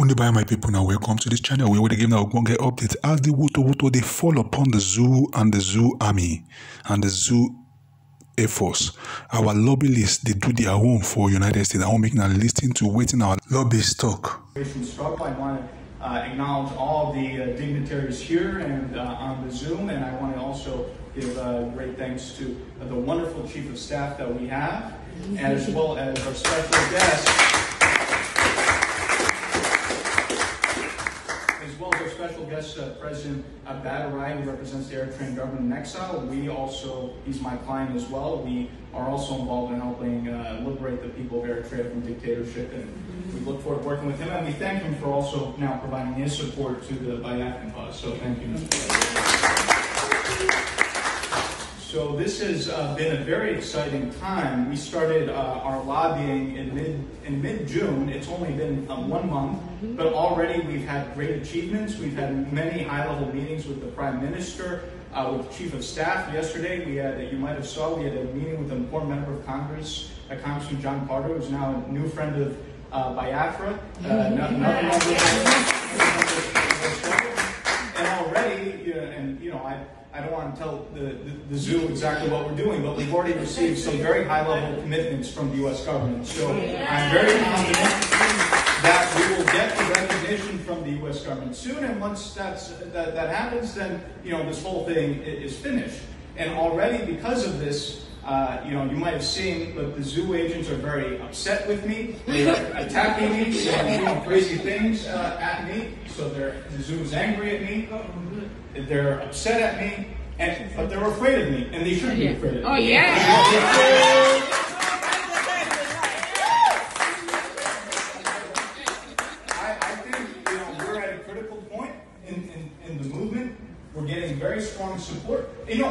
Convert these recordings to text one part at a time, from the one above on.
Kpai, my people, now welcome to this channel where we give now one get updates as the Wòtò they fall upon the zoo and the zoo army and the zoo Air Force. Our lobbyists they do their own for United States. I want making a listing to waiting our lobbyist talk. I want to acknowledge all the dignitaries here and on the Zoom, and I want to also give great thanks to the wonderful chief of staff that we have, as well as our special guest. President Biafra, who represents the Eritrean government in exile. He's my client as well. We are also involved in helping liberate the people of Eritrea from dictatorship, and we look forward to working with him. And we thank him for also now providing his support to the Biafran cause. So thank you, Mr. President. So this has been a very exciting time. We started our lobbying in mid-June. It's only been 1 month, but already we've had great achievements. We've had many high-level meetings with the Prime Minister, with the Chief of Staff. Yesterday, we had, you might have saw, we had a meeting with an important member of Congress, Congressman John Carter, who's now a new friend of Biafra. And already, I don't want to tell the zoo exactly what we're doing, but we've already received some very high-level commitments from the U.S. government. So I'm very confident that we will get the recognition from the U.S. government soon. And once that happens, then this whole thing is finished. And already because of this, you might have seen that the zoo agents are very upset with me. They are attacking me, saying crazy things at me. So the zoo is angry at me. They're upset at me, but they're afraid of me, and they shouldn't be afraid of me. Oh, yeah! I think we're at a critical point in the movement. We're getting very strong support.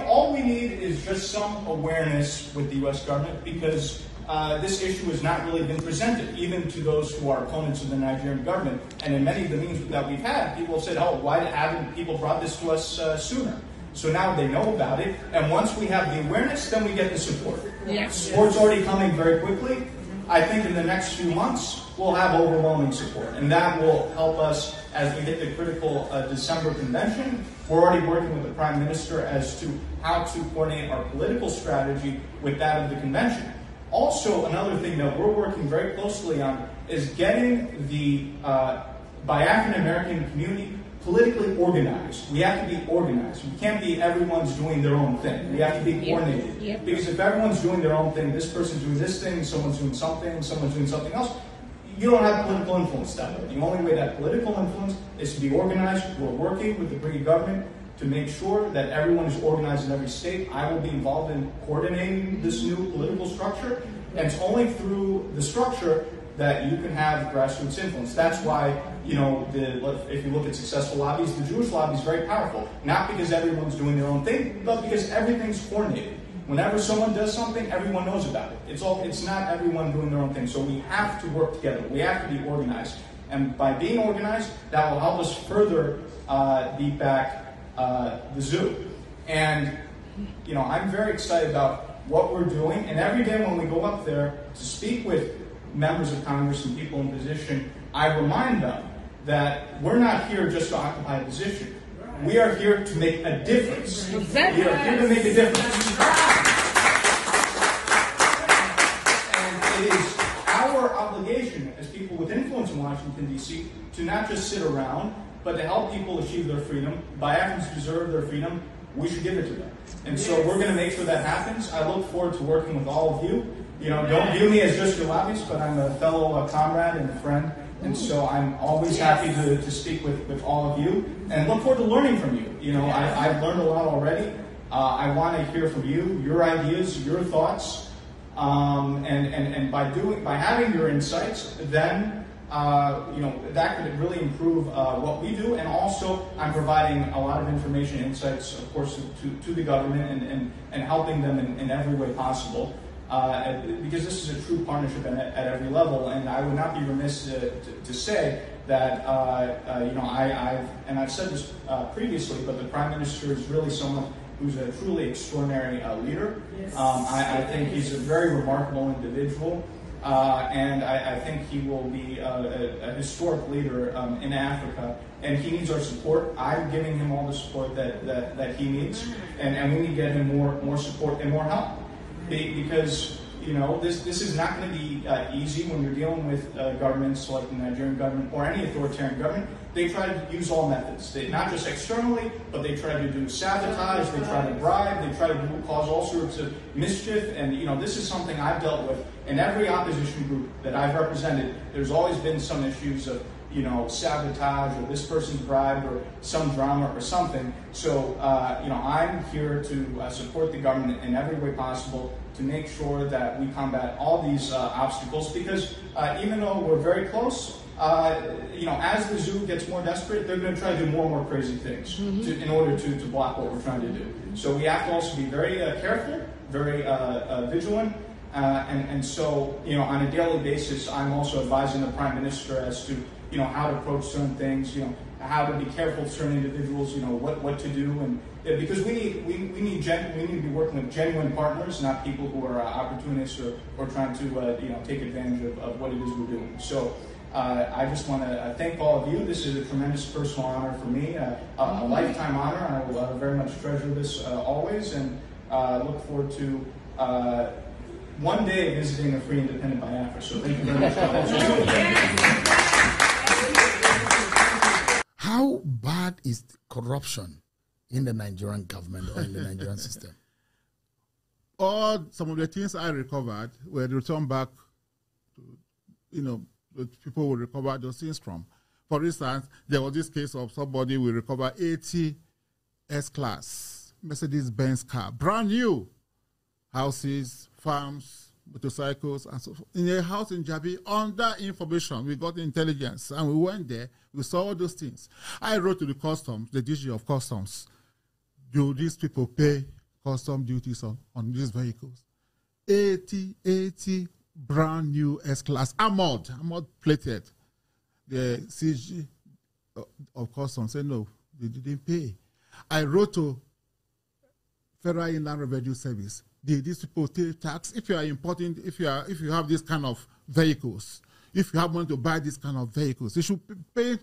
All we need is just some awareness with the U.S. government, because this issue has not really been presented, even to those who are opponents of the Nigerian government. And in many of the meetings that we've had, people have said, oh, why haven't people brought this to us sooner? So now they know about it, and once we have the awareness, then we get the support. Yeah. Support's already coming very quickly. I think in the next few months, we'll have overwhelming support, and that will help us as we hit the critical December convention. We're already working with the Prime Minister as to how to coordinate our political strategy with that of the convention. Also, another thing that we're working very closely on is getting the Biafran American community politically organized. We have to be organized. We can't be everyone's doing their own thing. We have to be coordinated. Yep. Because if everyone's doing their own thing, this person's doing this thing, someone's doing something else, you don't have political influence that way. The only way that political influence is to be organized. We're working with the Brgie government to make sure that everyone is organized in every state. I will be involved in coordinating this new political structure, and it's only through the structure that you can have grassroots influence. That's why, if you look at successful lobbies, the Jewish lobby is very powerful. Not because everyone's doing their own thing, but because everything's coordinated. Whenever someone does something, everyone knows about it. It's not everyone doing their own thing. So we have to work together. We have to be organized. And by being organized, that will help us further beat back the zoo. And I'm very excited about what we're doing, and every day when we go up there to speak with members of Congress and people in position, I remind them that we're not here just to occupy a position. We are here to make a difference. Exactly. We are here to make a difference. And it is our obligation as people with influence in Washington, D.C., to not just sit around, but to help people achieve their freedom. Biafrans deserve their freedom. We should give it to them. And so we're going to make sure that happens. I look forward to working with all of you. Don't view me as just your lobbyist, but I'm a fellow comrade and a friend. And so I'm always happy to speak with all of you and look forward to learning from you. I've learned a lot already. I want to hear from you, your ideas, your thoughts. And by having your insights, then that could really improve what we do. And also, I'm providing a lot of information, insights, of course, to the government and helping them in every way possible. Because this is a true partnership at every level, and I would not be remiss to say that I've said this previously, but the Prime Minister is really someone who's a truly extraordinary leader. Yes. I think he's a very remarkable individual. And I think he will be a historic leader in Africa, and he needs our support. I'm giving him all the support that he needs, and we need to get him more support and more help, because this is not going to be easy when you're dealing with governments like the Nigerian government or any authoritarian government. They try to use all methods, not just externally, but they try to do sabotage, they try to bribe, they try to cause all sorts of mischief. And this is something I've dealt with in every opposition group that I've represented. There's always been some issues of sabotage, or this person's bribed, or some drama or something. So I'm here to support the government in every way possible to make sure that we combat all these obstacles, because even though we're very close, as the zoo gets more desperate, they're going to try to do more and more crazy things in order to block what we're trying to do. So we have to also be very careful, very vigilant, and so on a daily basis, I'm also advising the Prime Minister as to how to approach certain things, how to be careful with certain individuals, what to do, and because we need to be working with genuine partners, not people who are opportunists or trying to take advantage of what it is we're doing. So I just want to thank all of you. This is a tremendous personal honor for me, a lifetime honor. I will very much treasure this always, and look forward to one day visiting a free, independent Biafra. So thank you very much. How bad is corruption in the Nigerian government or in the Nigerian system? Some of the things I recovered were returned back to, the people will recover those things from. For instance, there was this case of somebody will recover 80 S-Class Mercedes-Benz car, brand new, houses, farms, motorcycles, and so forth. In a house in Jabi, under information, we got intelligence, and we went there, we saw all those things. I wrote to the customs, the DG of customs, do these people pay custom duties on these vehicles? 80 brand new S-Class, armored plated. The CG of customs said no, they didn't pay. I wrote to Federal Inland Revenue Service. These people pay tax. If you are importing, if you have this kind of vehicles, if you have money to buy this kind of vehicles, they should pay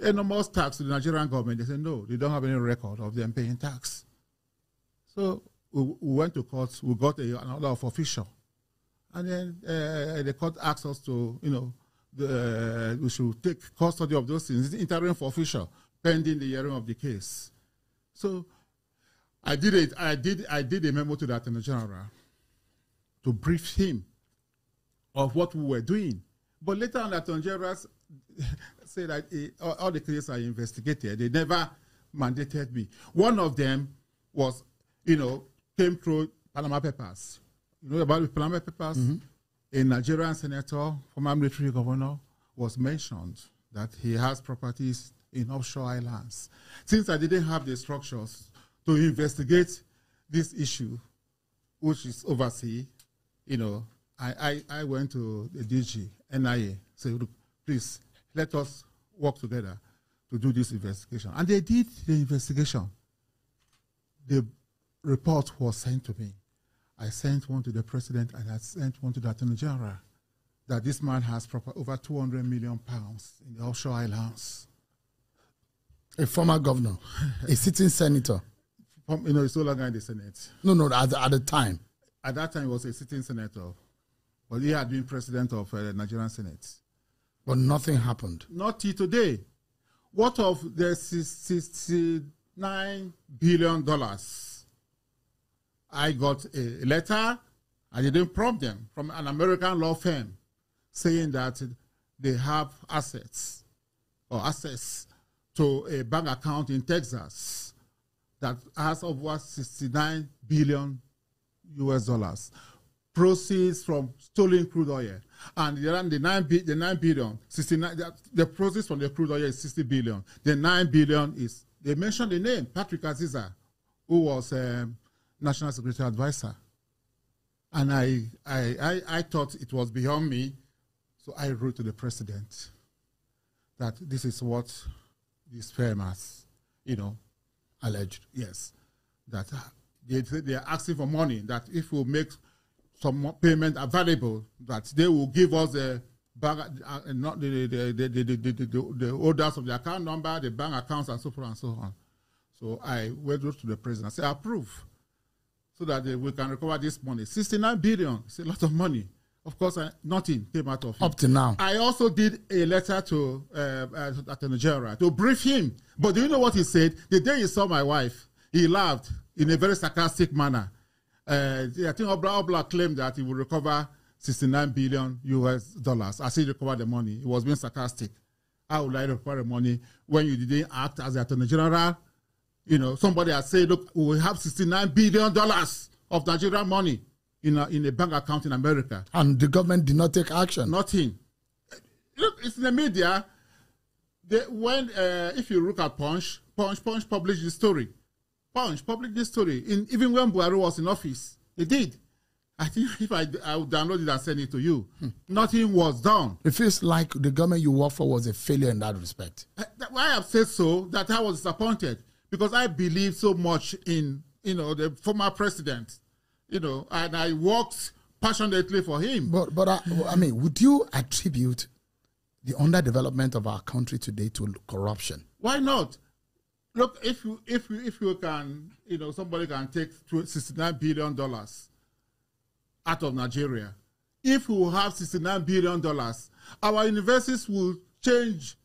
enormous tax to the Nigerian government. They said no, they don't have any record of them paying tax. So we went to court. We got an order of official, and then the court asked us to, we should take custody of those things. It's interim for official pending the hearing of the case. So I did it. I did a memo to the Attorney General to brief him of what we were doing. But later on, the Attorney General said that all the cases are investigated. They never mandated me. One of them was, came through Panama Papers. You know about the Panama Papers? A Nigerian senator, former military governor, was mentioned that he has properties in offshore islands. Since I didn't have the structures to investigate this issue, which is overseas, I went to the DG, NIA, said, look, please, let us work together to do this investigation. And they did the investigation. The report was sent to me. I sent one to the president, and I sent one to the Attorney General, that this man has over 200 million pounds in the offshore islands. A former governor, a sitting senator. He's no longer in the Senate. No, at the time. At that time, he was a sitting senator. But he had been president of the Nigerian Senate. But nothing happened. Not till today. What of the $69 billion? I got a letter, I didn't prompt them, from an American law firm saying that they have assets or access to a bank account in Texas that has over $69 billion US. Proceeds from stolen crude oil. And the 9 billion, 69, the proceeds from the crude oil is 60 billion. The 9 billion is, they mentioned the name, Patrick Aziza, who was National Security Advisor. And I thought it was beyond me, so I wrote to the president that this is what this firm has, alleged. Yes. That they are asking for money, that if we make some payment available that they will give us the bank, not the holders of the account number, the bank accounts, and so forth and so on. So I went to the president and said, approve, so that we can recover this money. 69 billion, it's a lot of money. Of course, nothing came out of it. Up to now. I also did a letter to Attorney General to brief him. But do you know what he said? The day he saw my wife, he laughed in a very sarcastic manner. I think Obla claimed that he would recover 69 billion US dollars. As he recovered the money, he was being sarcastic. How would I recover the money when you didn't act as the Attorney General? You know, somebody has said, look, we have $69 billion of Nigerian money in a bank account in America. And the government did not take action. Nothing. Look, it's in the media. If you look at Punch published the story. Punch published this story. Even when Buhari was in office, they did. I think if I would download it and send it to you, nothing was done. It feels like the government you work for was a failure in that respect. Why I have said so, that I was disappointed, because I believe so much in, the former president, and I worked passionately for him. But I mean, would you attribute the underdevelopment of our country today to corruption? Why not? Look, if you can, somebody can take $69 billion out of Nigeria. If we have $69 billion, our universities will change.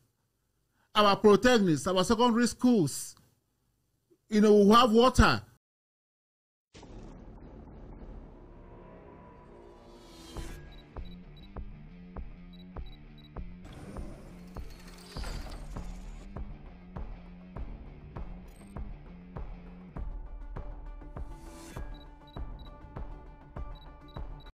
Our polytechnics, our secondary schools, we'll have water.